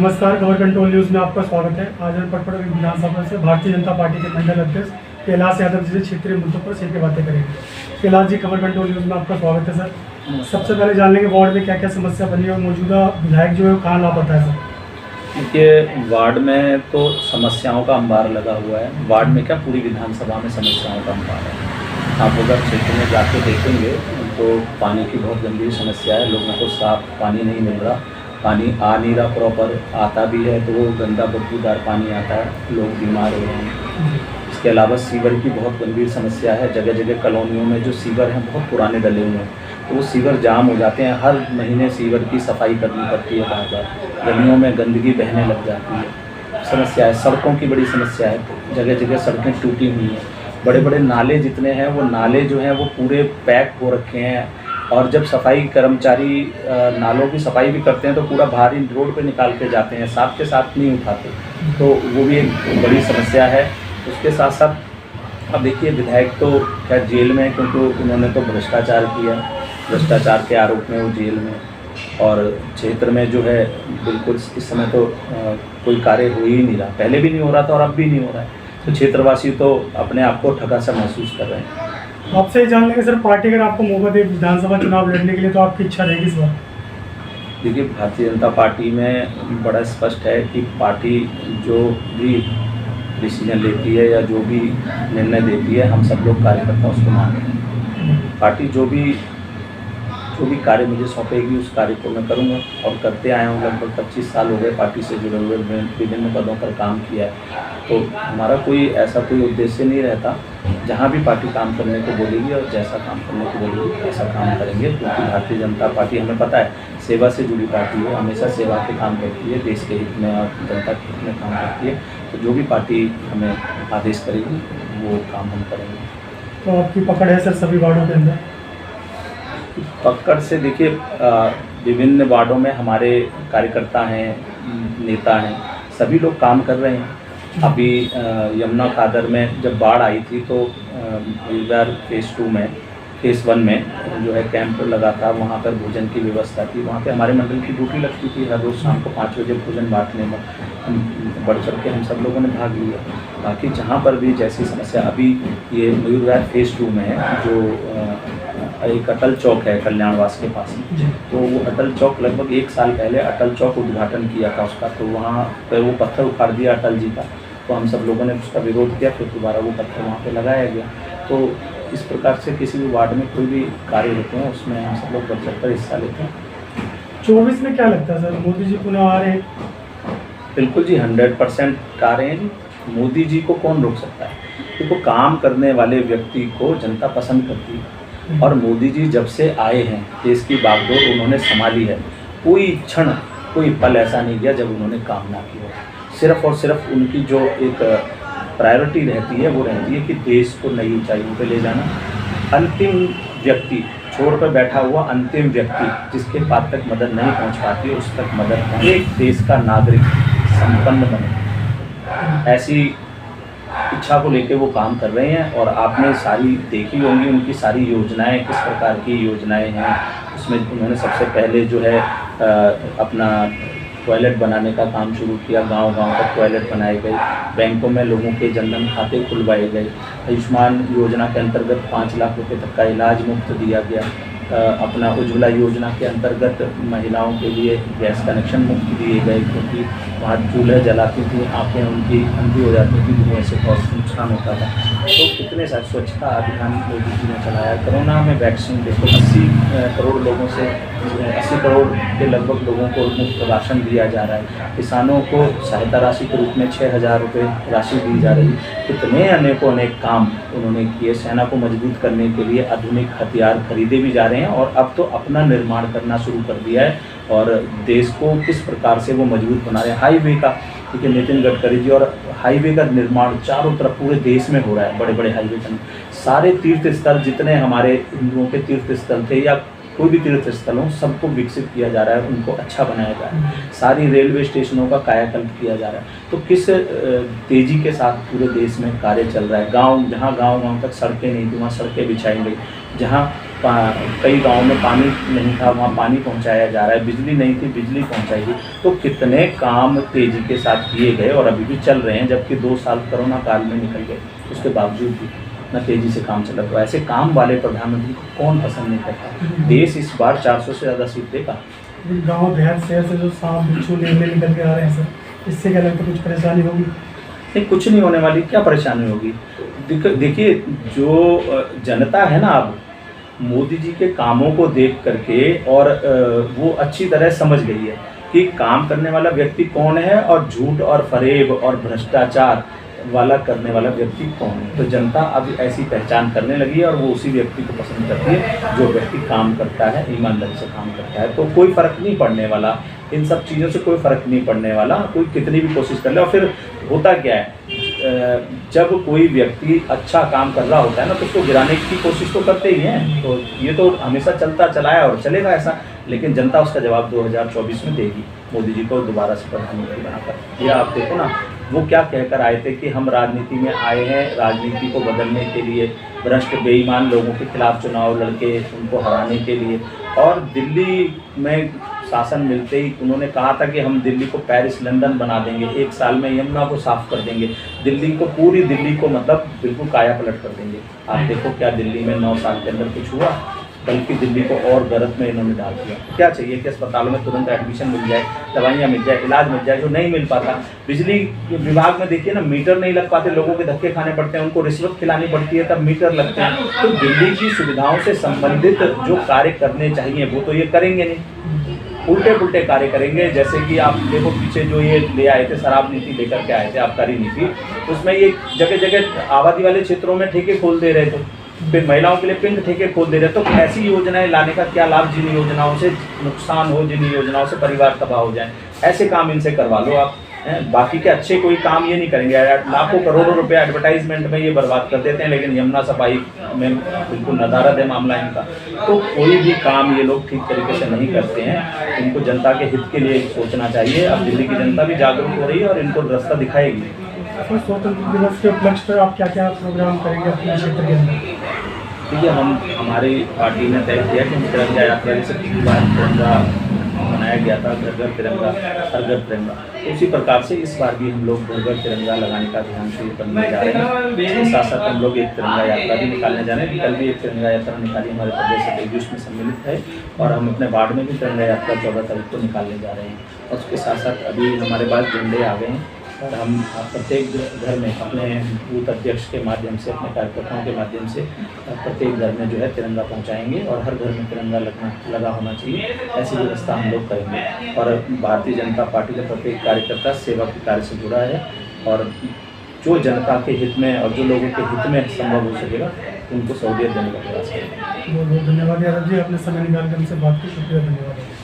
नमस्कार, खबर control news में आपका स्वागत है। आज हम पटपड़ विधानसभा से भारतीय जनता पार्टी के मंडल अध्यक्ष कैलाश यादव जी से क्षेत्रीय मुद्दों पर सीधे बातें करेंगे। कैलाश जी, खबर कंट्रोल न्यूज़ में आपका स्वागत है सर। सबसे पहले जान लेंगे वार्ड में क्या क्या समस्या बनी है और मौजूदा विधायक जो है कहाँ लापता है सर? देखिए, वार्ड में तो समस्याओं का अंबार लगा हुआ है। वार्ड में क्या, पूरी विधानसभा में समस्याओं का अंबार है। आप अगर क्षेत्र में जाके देखेंगे तो पानी की बहुत गंभीर समस्या है। लोगों को साफ पानी नहीं मिल रहा, पानी आ नहीं रहा प्रॉपर, आता भी है तो वो गंदा बदबूदार पानी आता है, लोग बीमार हो रहे हैं। इसके अलावा सीवर की बहुत गंभीर समस्या है। जगह जगह कॉलोनियों में जो सीवर हैं बहुत पुराने डले हुए हैं, तो वो सीवर जाम हो जाते हैं। हर महीने सीवर की सफाई करनी पड़ती है बार बार। गलियों में गंदगी बहने लग जाती है। समस्या है, सड़कों की बड़ी समस्या है। जगह जगह सड़कें टूटी हुई हैं। बड़े बड़े नाले जितने हैं वो नाले जो हैं वो पूरे पैक हो रखे हैं, और जब सफाई कर्मचारी नालों की सफाई भी करते हैं तो पूरा बाहरी रोड पे निकाल के जाते हैं, साथ के साथ नहीं उठाते, तो वो भी एक बड़ी समस्या है। उसके साथ साथ अब देखिए, विधायक तो खैर जेल में है क्योंकि उन्होंने तो भ्रष्टाचार किया, भ्रष्टाचार के आरोप में वो जेल में। और क्षेत्र में जो है बिल्कुल इस समय तो कोई कार्य हो ही नहीं रहा, पहले भी नहीं हो रहा था और अब भी नहीं हो रहा है। तो क्षेत्रवासी तो अपने आप को ठगा सा महसूस कर रहे हैं। आपसे ये जान लेंगे सर, पार्टी अगर आपको मौका दे विधानसभा चुनाव लड़ने के लिए तो आपकी इच्छा रहेगी इस बार? देखिए, भारतीय जनता पार्टी में बड़ा स्पष्ट है कि पार्टी जो भी डिसीजन लेती है या जो भी निर्णय देती है, हम सब लोग कार्यकर्ता उसको मानते हैं। पार्टी जो भी कार्य मुझे सौंपेगी उस कार्य को मैं करूँगा, और करते आया हूँ। लगभग 25 साल हो गए पार्टी से जुड़े हुए, विभिन्न पदों पर काम किया है। तो हमारा कोई ऐसा कोई उद्देश्य नहीं रहता। जहाँ भी पार्टी काम करने को बोलेगी और जैसा काम करने को बोलेगी ऐसा काम करेंगे, क्योंकि भारतीय जनता पार्टी, हमें पता है, सेवा से जुड़ी पार्टी है। हमेशा सेवा के काम करती है, देश के हित में और जनता के हित में काम करती है। तो जो भी पार्टी हमें आदेश करेगी वो काम हम करेंगे। तो आपकी पकड़ है सर सभी वार्डों के अंदर? पकड़ से देखिए, विभिन्न वार्डों में हमारे कार्यकर्ता हैं, नेता हैं, सभी लोग काम कर रहे हैं। अभी यमुना खादर में जब बाढ़ आई थी तो इस बार फेज़ 1 में जो है कैंप लगा था, वहाँ पर भोजन की व्यवस्था थी। वहाँ पे हमारे मंडल की ड्यूटी लगती थी, हर रोज़ शाम को 5 बजे भोजन बांटने में हम बढ़ चढ़ के हम सब लोगों ने भाग लिया। बाकी जहाँ पर भी जैसी समस्या, अभी ये मयूरविहार फेज़ 2 में है, जो एक अटल चौक है कल्याणवास के पास में, तो वो अटल चौक लगभग 1 साल पहले अटल चौक उद्घाटन किया था उसका, तो वहाँ पर वो पत्थर उखाड़ दिया अटल जी का, तो हम सब लोगों ने उसका विरोध किया, फिर दोबारा वो पत्थर वहाँ पे लगाया गया। तो इस प्रकार से किसी भी वार्ड में कोई भी कार्य होते हैं उसमें हम सब लोग बढ़ चढ़कर हिस्सा लेते हैं। 24 में क्या लगता है सर, मोदी जी पुनः आ रहे हैं? बिल्कुल जी, 100% आ रहे हैं जी। मोदी जी को कौन रोक सकता है? देखो, काम करने वाले व्यक्ति को जनता पसंद करती है, और मोदी जी जब से आए हैं, देश की बागडोर उन्होंने संभाली है। कोई क्षण, कोई पल ऐसा नहीं गया जब उन्होंने काम ना किया। सिर्फ और सिर्फ उनकी जो एक प्रायोरिटी रहती है वो रहती है कि देश को नई ऊंचाइयों पे ले जाना। अंतिम व्यक्ति, छोड़ पर बैठा हुआ अंतिम व्यक्ति जिसके पास तक मदद नहीं पहुंच पाती है, उस तक मदद पहुंचे। एक देश का नागरिक संपन्न बने, ऐसी इच्छा को लेकर वो काम कर रहे हैं। और आपने सारी देखी होंगी उनकी सारी योजनाएं, किस प्रकार की योजनाएं हैं। उसमें उन्होंने सबसे पहले जो है अपना टॉयलेट बनाने का काम शुरू किया, गांव-गांव तक टॉयलेट बनाए गए, बैंकों में लोगों के जनधन खाते खुलवाए गए, आयुष्मान योजना के अंतर्गत 5 लाख रुपए तक का इलाज मुफ्त दिया गया, अपना उज्ज्वला योजना के अंतर्गत महिलाओं के लिए गैस कनेक्शन मुफ्त दिए गए, क्योंकि वहाँ चूल्हे जलाती थी, आँखें उनकी अंधी हो जाती थी, धुएं से बहुत नुकसान होता था। तो कितने सारे स्वच्छता अभियान मोदी जी ने चलाया। कोरोना में वैक्सीन देखो, 80 करोड़ लोगों से 80 करोड़ के लगभग लोगों को मुफ्त राशन दिया जा रहा है। किसानों को सहायता राशि के रूप में 6,000 रुपये राशि दी जा रही। कितने अनेक काम उन्होंने किए। सेना को मजबूत करने के लिए आधुनिक हथियार खरीदे भी जा रहे हैं, और अब तो अपना निर्माण करना शुरू कर दिया है, और देश को किस प्रकार से वो मजबूत बना रहे हैं। हाईवे का, ठीक है, नितिन गडकरी जी, और हाईवे का निर्माण चारों तरफ पूरे देश में हो रहा है। बड़े बड़े हाईवे का, सारे तीर्थ स्थल जितने हमारे हिंदुओं के तीर्थ स्थल थे या कोई भी तीर्थ स्थल हो, सबको विकसित किया जा रहा है, उनको अच्छा बनाया जा रहा है। सारी रेलवे स्टेशनों का कायाकल्प किया जा रहा है। तो किस तेज़ी के साथ पूरे देश में कार्य चल रहा है। जहाँ गाँव तक सड़कें नहीं थी वहाँ सड़कें बिछाई गई, जहाँ कई गाँव में पानी नहीं था, वहाँ पानी पहुँचाया जा रहा है, बिजली नहीं थी, बिजली पहुँचाई गई। तो कितने काम तेज़ी के साथ किए गए और अभी भी चल रहे हैं, जबकि 2 साल कोरोना काल में निकल गए, उसके बावजूद भी इतना तेज़ी से काम चला। तो ऐसे काम वाले प्रधानमंत्री को कौन पसंद नहीं करता। देश इस बार 400 से ज़्यादा सीट देगा। गाँव देहात शहर से जो सांप बिच्छू लेने निकल के आ रहे हैं सर, इससे क्या लगता है कुछ परेशानी होगी? नहीं, कुछ नहीं होने वाली, क्या परेशानी होगी। देखिए, जो जनता है ना, अब मोदी जी के कामों को देख करके और वो अच्छी तरह समझ गई है कि काम करने वाला व्यक्ति कौन है और झूठ और फरेब और भ्रष्टाचार वाला करने वाला व्यक्ति कौन है। तो जनता अब ऐसी पहचान करने लगी है और वो उसी व्यक्ति को पसंद करती है जो व्यक्ति काम करता है, ईमानदारी से काम करता है। तो कोई फ़र्क नहीं पड़ने वाला, इन सब चीज़ों से कोई फ़र्क नहीं पड़ने वाला, कोई कितनी भी कोशिश कर ले। और फिर होता क्या है, जब कोई व्यक्ति अच्छा काम कर रहा होता है ना, तो उसको गिराने की कोशिश तो करते ही हैं। तो ये तो हमेशा चलता चला है और चलेगा ऐसा, लेकिन जनता उसका जवाब 2024 में देगी मोदी जी को दोबारा से प्रधानमंत्री बनाकर। ये आप देखो ना, वो क्या कहकर आए थे कि हम राजनीति में आए हैं राजनीति को बदलने के लिए, भ्रष्ट बेईमान लोगों के खिलाफ चुनाव लड़के उनको हराने के लिए। और दिल्ली में शासन मिलते ही उन्होंने कहा था कि हम दिल्ली को पेरिस लंदन बना देंगे, 1 साल में यमुना को साफ कर देंगे, दिल्ली को, पूरी दिल्ली को मतलब बिल्कुल काया पलट कर देंगे। आप देखो क्या दिल्ली में 9 साल के अंदर कुछ हुआ, बल्कि दिल्ली को और गरत में इन्होंने डाल दिया। क्या चाहिए कि अस्पतालों में तुरंत एडमिशन मिल जाए, दवाइयाँ मिल जाए, इलाज मिल जाए, जो नहीं मिल पाता। बिजली विभाग में देखिए ना, मीटर नहीं लग पाते, लोगों के धक्के खाने पड़ते हैं, उनको रिश्वत खिलानी पड़ती है, तब मीटर लगते हैं। तो दिल्ली की सुविधाओं से संबंधित जो कार्य करने चाहिए वो तो ये करेंगे नहीं, उल्टे पुल्टे कार्य करेंगे। जैसे कि आप देखो, पीछे जो ये ले आए थे, शराब नीति लेकर के आए थे, आबकारी नीति, उसमें ये जगह जगह आबादी वाले क्षेत्रों में ठेके खोल दे रहे थे, फिर महिलाओं के लिए पिंड ठेके खोल दे रहे। तो ऐसी योजनाएं लाने का क्या लाभ, जिन योजनाओं से नुकसान हो, जिन योजनाओं से परिवार तबाह हो जाए, ऐसे काम इनसे करवा लो आप। बाकी के अच्छे कोई काम ये नहीं करेंगे। लाखों करोड़ों रुपए एडवर्टाइजमेंट में ये बर्बाद कर देते हैं, लेकिन यमुना सफाई में बिल्कुल नदारद है मामला इनका। तो कोई भी काम ये लोग ठीक तरीके से नहीं करते हैं। इनको जनता के हित के लिए सोचना चाहिए। अब दिल्ली की जनता भी जागरूक हो रही है और इनको रास्ता दिखाएगी। स्वतंत्रता दिवस के उपलक्ष्य पर आप क्या क्या प्रोग्राम करेंगे अपने क्षेत्र के अंदर? देखिए, हमारी पार्टी ने तय किया कि हम तिरंगा यात्रा, जैसे पिछली बार तिरंगा बनाया गया था, घर घर तिरंगा हर घर तिरंगा, तो उसी प्रकार से इस बार भी हम लोग घर घर तिरंगा लगाने का अभियान शुरू करने जा रहे हैं। इसके साथ साथ हम लोग एक तिरंगा यात्रा भी निकालने जा रहे हैं। कल भी एक तिरंगा यात्रा निकाली, हमारे प्रदेश से देश में सम्मिलित है, और हम अपने वार्ड में भी तिरंगा यात्रा 14 तारीख को निकालने जा रहे हैं। और उसके साथ साथ अभी हमारे पास झंडे आ गए हैं और हम प्रत्येक घर में अपने बूथ अध्यक्ष के माध्यम से, अपने कार्यकर्ताओं के माध्यम से प्रत्येक घर में जो है तिरंगा पहुंचाएंगे और हर घर में तिरंगा लगा होना चाहिए। ऐसी व्यवस्था हम लोग करेंगे। और भारतीय जनता पार्टी का प्रत्येक कार्यकर्ता सेवा के कार्य से जुड़ा है, और जो जनता के हित में और जो लोगों के हित में संभव हो सकेगा उनको सहूलियत देने का प्रयास करेंगे। बहुत बहुत धन्यवाद यादव जी, अपने समय निकाल कर हमसे बात की, शुक्रिया, धन्यवाद।